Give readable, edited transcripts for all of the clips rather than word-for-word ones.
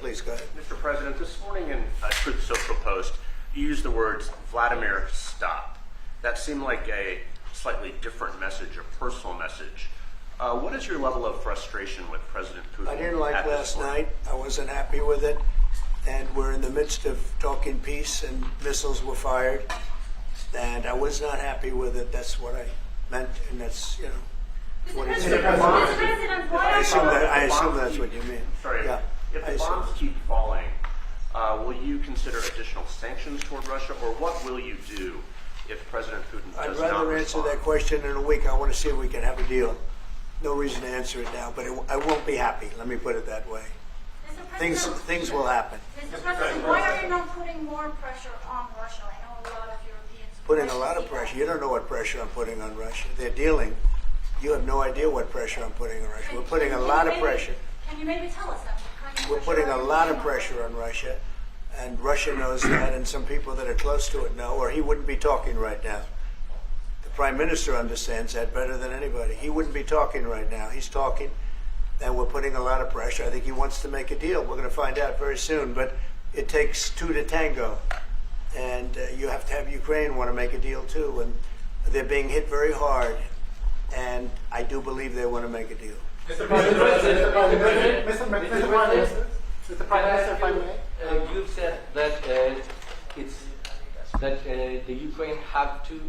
please go ahead. Mr. President, this morning in Truth Social Post, you used the words, Vladimir, stop. That seemed like a slightly different message, a personal message. What is your level of frustration with President Putin? I didn't like at this last point? night. I wasn't happy with it. And we're in the midst of talking peace, and missiles were fired. And I was not happy with it. That's what I meant, and that's, you know, what it Mr. said. President, why I are assume that's what you mean. Sorry, Yeah, if I the assume. bombs keep falling, will you consider additional sanctions toward Russia, or what will you do if President Putin I'd does not rather answer respond? that question in a week. I want to see if we can have a deal. No reason to answer it now, but I won't be happy. Let me put it that way. Mr. Things will happen. Mr. President, why are you not putting more pressure on Russia? I know a lot of Europeans. Putting a lot of pressure. You don't know what pressure I'm putting on Russia. They're dealing. You have no idea what pressure I'm putting on Russia. We're putting a lot of pressure. Can you maybe tell us that? We're putting a lot of pressure on Russia, and Russia knows that, and some people that are close to it know, or he wouldn't be talking right now. The Prime Minister understands that better than anybody. He wouldn't be talking right now. He's talking, and we're putting a lot of pressure. I think he wants to make a deal. We're going to find out very soon, but it takes two to tango, and you have to have Ukraine want to make a deal too, and they're being hit very hard, and I do believe they want to make a deal. Mr. President, Mr. Prime Minister, if I may. You've said that the Ukraine have to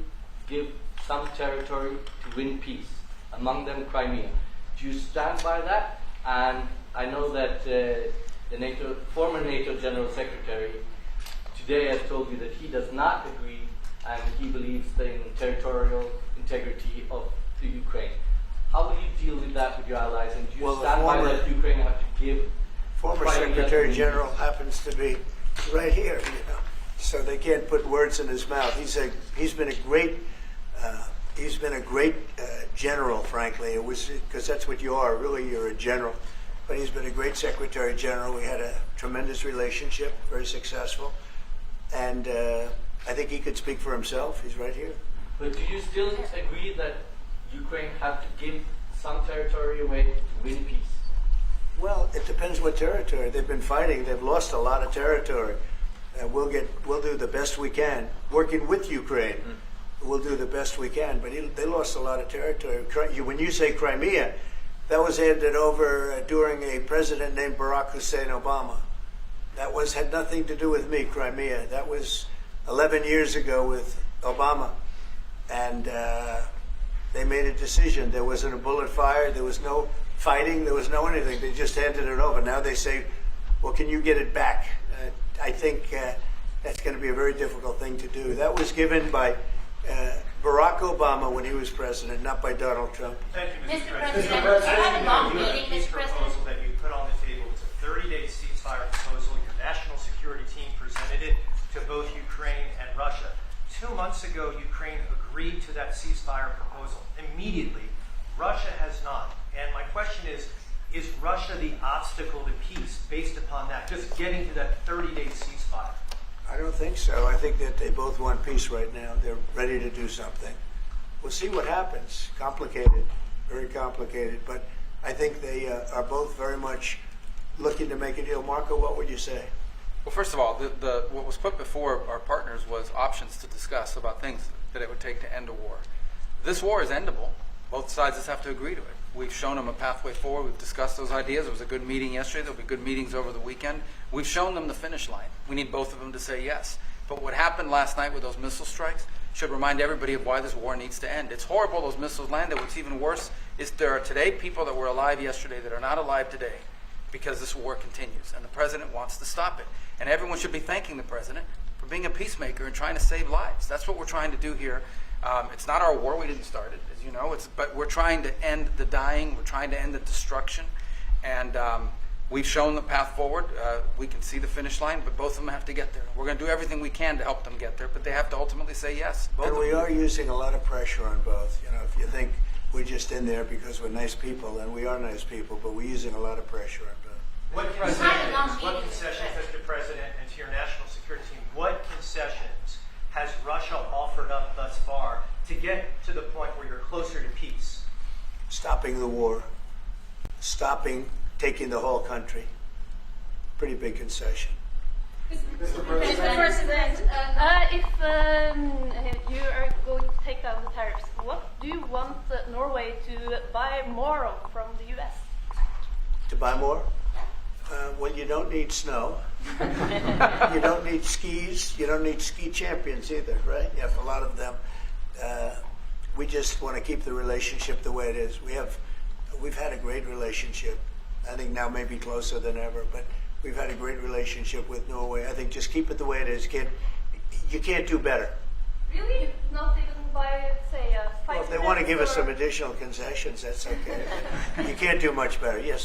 give some territory to win peace, among them Crimea. Do you stand by that? And I know that the former NATO General Secretary today has told you that he does not agree, and he believes in territorial integrity of the Ukraine. How will you deal with that with your allies? And do you Well, the stand by former- that Ukraine have to give? Former Crimea Secretary to the General happens to be right here, you know, so they can't put words in his mouth. He's been a great general, frankly. It was because that's what you are. Really, you're a general. But he's been a great Secretary General. We had a tremendous relationship, very successful, and I think he could speak for himself. He's right here. But do you still agree that Ukraine have to give some territory away to win peace? Well, it depends what territory. They've been fighting. They've lost a lot of territory. We'll do the best we can. Working with Ukraine, we'll do the best we can. But they lost a lot of territory. When you say Crimea, that was handed over during a president named Barack Hussein Obama. That had nothing to do with me, Crimea. That was 11 years ago with Obama. And they made a decision. There wasn't a bullet fired. There was no fighting. There was no anything. They just handed it over. Now they say, well, can you get it back? I think that's going to be a very difficult thing to do. That was given by Barack Obama when he was president, not by Donald Trump. Thank you, Mr. Mr. President, President. you had a long You have a meeting, peace Mr. President. proposal that you put on the table. It's a 30-day ceasefire proposal. Your national security team presented it to both Ukraine and Russia. 2 months ago, Ukraine agreed to that ceasefire proposal. Immediately, Russia has not. And my question is Russia the obstacle to peace based upon that, just getting to that 30-day ceasefire? I don't think so. I think that they both want peace right now. They're ready to do something. We'll see what happens. Complicated, very complicated. But I think they are both very much looking to make a deal. Marco, what would you say? Well, first of all, what was put before our partners was options to discuss about things that it would take to end a war. This war is endable. Both sides just have to agree to it. We've shown them a pathway forward. We've discussed those ideas. It was a good meeting yesterday. There'll be good meetings over the weekend. We've shown them the finish line. We need both of them to say yes. But what happened last night with those missile strikes should remind everybody of why this war needs to end. It's horrible those missiles landed. What's even worse is there are today people that were alive yesterday that are not alive today because this war continues, and the president wants to stop it. And everyone should be thanking the president for being a peacemaker and trying to save lives. That's what we're trying to do here. It's not our war. We didn't start it, as you know. But we're trying to end the dying. We're trying to end the destruction. And we've shown the path forward. We can see the finish line, but both of them have to get there. We're going to do everything we can to help them get there, but they have to ultimately say yes. Both And of we them. are using a lot of pressure on both. You know, if you think we're just in there because we're nice people, and we are nice people, but we're using a lot of pressure on both. What It's not a long concessions, meeting, Mr. President, and to your national security team, what concessions has Russia offered up thus far to get to the point where you're closer to peace? Stopping the war, stopping taking the whole country. pretty big concession. Mr. Mr. President. President, If you are going to take down the tariffs, what do you want Norway to buy more of from the U.S.? To buy more? Well, you don't need snow. You don't need skis. You don't need ski champions either, right? You have a lot of them. We just want to keep the relationship the way it is. We've had a great relationship. I think now maybe closer than ever, but we've had a great relationship with Norway. I think just keep it the way it is, kid. You can't do better. Really? Not even by, say, 5 Well, if they want to give us some additional concessions, that's okay. You can't do much better. Yes.